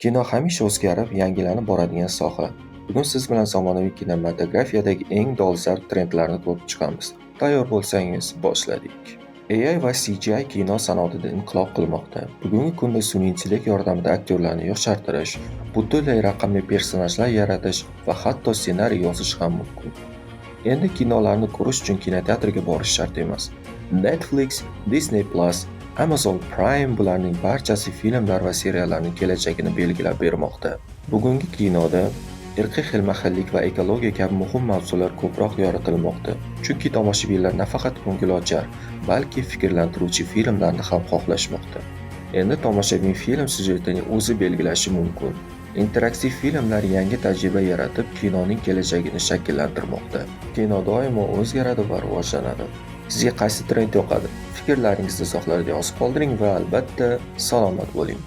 Kino hamisha o'zgarib, yangilanib boradigan soha. Bugun siz bilan zamonaviy kinematografiyadagi eng dolzarb trendlarni ko'rib chiqamiz. Tayyor bo'lsangiz, boshladik. AI va CGI kino sanoatida inqilob qilmoqda. Bugungi kunda sun'iy intellekt yordamida aktyorlarni yoshartirish, butunlay raqamli personajlar yaratish va hatto ssenariy yozish ham mumkin. Endi kinolarni ko'rish uchun kinoteatrga borish shart emas. Netflix, Disney+, Amazon Prime bularning barchasi filmlar va seriallarning kelajagini belgilab bermoqda. Bugungi kinoda irqiy xilma-xillik va ekologiya kabi muhim mavzular ko'proq yoritilmoqda. Chunki tomoshabinlar nafaqat ko'ngilochar, balki fikrlantiruvchi filmlarni ham xohlashmoqda. Endi tomoshabin film syujetini o'zi belgilashi mumkin. Interaktiv filmlar yangi tajriba yaratib, kinoning kelajagini shakllantirmoqda. Kino doimo o'zgaradi va rivojlanadi. Sizga qaysi trend yoqadi? Fikrlaringizni izohlarda yozib qoldiring va albatta salomat bo'ling.